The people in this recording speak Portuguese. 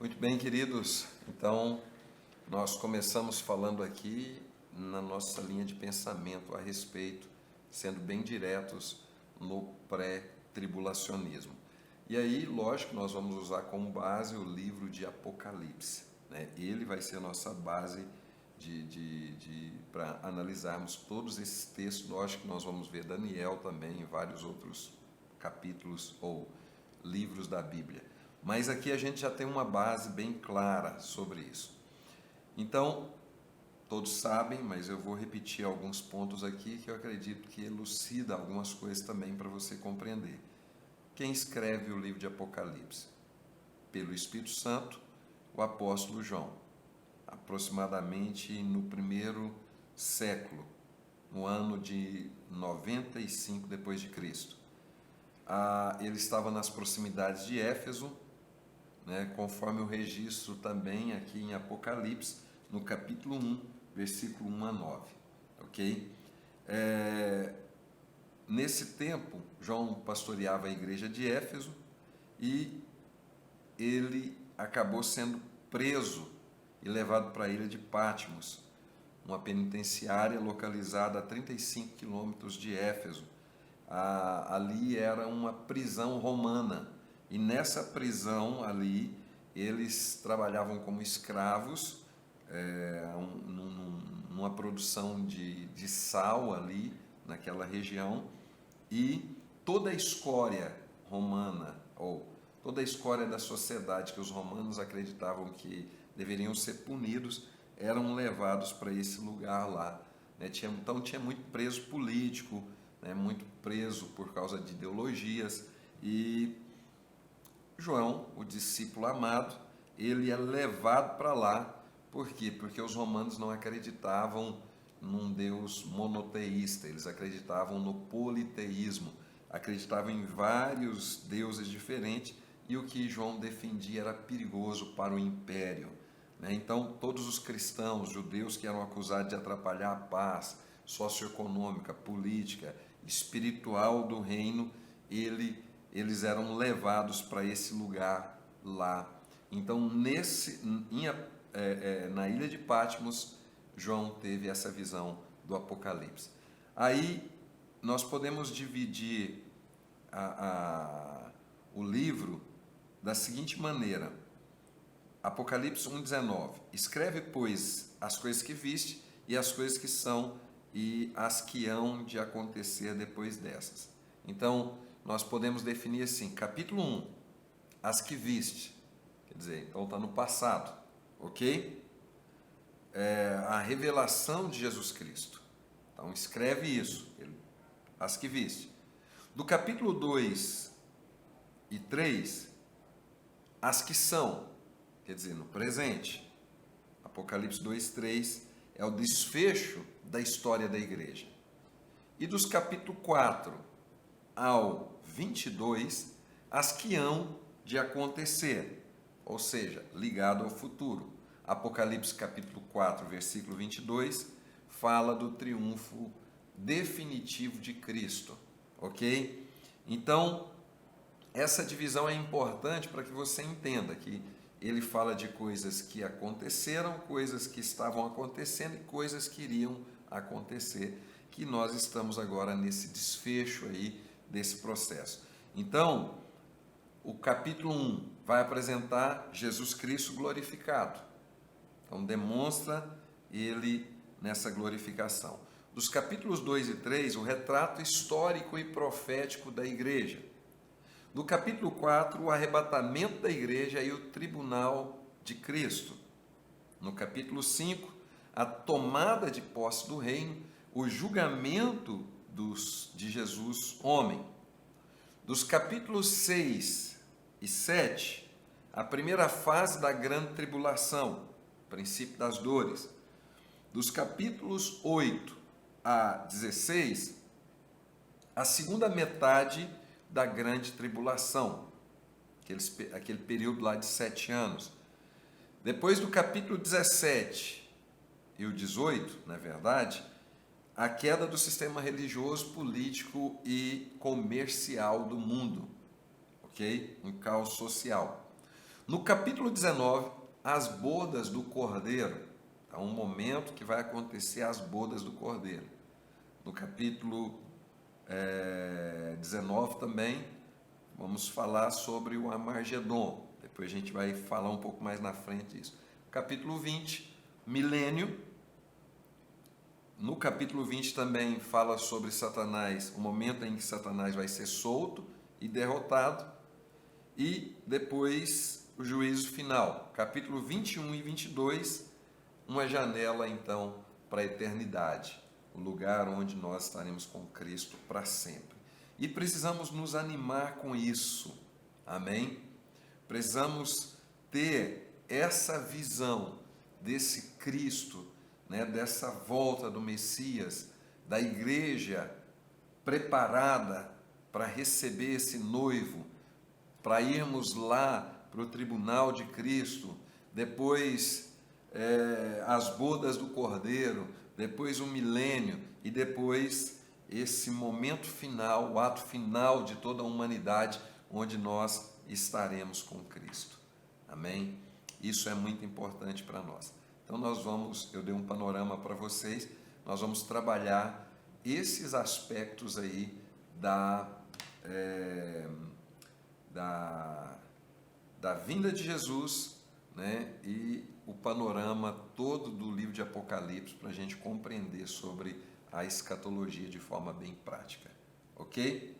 Muito bem, queridos. Então, nós começamos falando aqui na nossa linha de pensamento a respeito, sendo bem diretos no pré-tribulacionismo. E aí, lógico, nós vamos usar como base o livro de Apocalipse, né? Ele vai ser a nossa base para analisarmos todos esses textos. Lógico que nós vamos ver Daniel também e vários outros capítulos ou livros da Bíblia. Mas aqui a gente já tem uma base bem clara sobre isso. Então, todos sabem, mas eu vou repetir alguns pontos aqui que eu acredito que elucida algumas coisas também para você compreender. Quem escreve o livro de Apocalipse? Pelo Espírito Santo, o apóstolo João, aproximadamente no primeiro século, no ano de 95 depois de Cristo. Ele estava nas proximidades de Éfeso, né, conforme o registro também aqui em Apocalipse, no capítulo 1, versículo 1 a 9. Ok? Nesse tempo, João pastoreava a igreja de Éfeso e ele acabou sendo preso e levado para a ilha de Patmos, uma penitenciária localizada a 35 quilômetros de Éfeso. Ali era uma prisão romana, e nessa prisão ali eles trabalhavam como escravos, numa produção de sal ali naquela região, e toda a escória romana, ou toda a escória da sociedade que os romanos acreditavam que deveriam ser punidos, eram levados para esse lugar lá, né? Então tinha muito preso político, né? Muito preso por causa de ideologias, e João, o discípulo amado, ele é levado para lá. Por quê? Porque os romanos não acreditavam num Deus monoteísta, eles acreditavam no politeísmo, acreditavam em vários deuses diferentes, e o que João defendia era perigoso para o império, né? Então, todos os cristãos, judeus que eram acusados de atrapalhar a paz socioeconômica, política, espiritual do reino, eles eram levados para esse lugar lá. Então, na ilha de Patmos, João teve essa visão do Apocalipse. Aí nós podemos dividir o livro da seguinte maneira: Apocalipse 1,19. Escreve, pois, as coisas que viste e as coisas que são e as que hão de acontecer depois dessas. Então, nós podemos definir assim: capítulo 1, as que viste, quer dizer, então está no passado, ok? A revelação de Jesus Cristo. Então, escreve isso, as que viste. Do capítulo 2 e 3, as que são, quer dizer, no presente. Apocalipse 2, 3 é o desfecho da história da igreja. E dos capítulo 4 ao 22, as que hão de acontecer, ou seja, ligado ao futuro. Apocalipse capítulo 4, versículo 22, fala do triunfo definitivo de Cristo, ok? Então, essa divisão é importante para que você entenda que ele fala de coisas que aconteceram, coisas que estavam acontecendo e coisas que iriam acontecer, que nós estamos agora nesse desfecho aí desse processo. Então, o capítulo 1 vai apresentar Jesus Cristo glorificado. Então, demonstra ele nessa glorificação. Dos capítulos 2 e 3, o retrato histórico e profético da igreja. Do capítulo 4, o arrebatamento da igreja e o tribunal de Cristo. No capítulo 5, a tomada de posse do reino, o julgamento de Jesus homem. Dos capítulos 6 e 7, a primeira fase da grande tribulação, princípio das dores. Dos capítulos 8 a 16, a segunda metade da grande tribulação, aquele período lá de 7 anos. Depois do capítulo 17 e o 18, na verdade, a queda do sistema religioso, político e comercial do mundo, ok? Um caos social. No capítulo 19, as bodas do Cordeiro. Há um momento que vai acontecer as bodas do Cordeiro. No capítulo 19 também, vamos falar sobre o Armagedon. Depois a gente vai falar um pouco mais na frente disso. Capítulo 20, milênio. No capítulo 20 também fala sobre Satanás, o momento em que Satanás vai ser solto e derrotado. E depois o juízo final. Capítulo 21 e 22, uma janela então para a eternidade. O lugar onde nós estaremos com Cristo para sempre. E precisamos nos animar com isso. Amém? Precisamos ter essa visão desse Cristo, né, dessa volta do Messias, da igreja preparada para receber esse noivo, para irmos lá para o tribunal de Cristo, depois as bodas do Cordeiro, depois o milênio e depois esse momento final, o ato final de toda a humanidade, onde nós estaremos com Cristo. Amém? Isso é muito importante para nós. Então eu dei um panorama para vocês, nós vamos trabalhar esses aspectos aí da vinda de Jesus, né, e o panorama todo do livro de Apocalipse para a gente compreender sobre a escatologia de forma bem prática. Ok?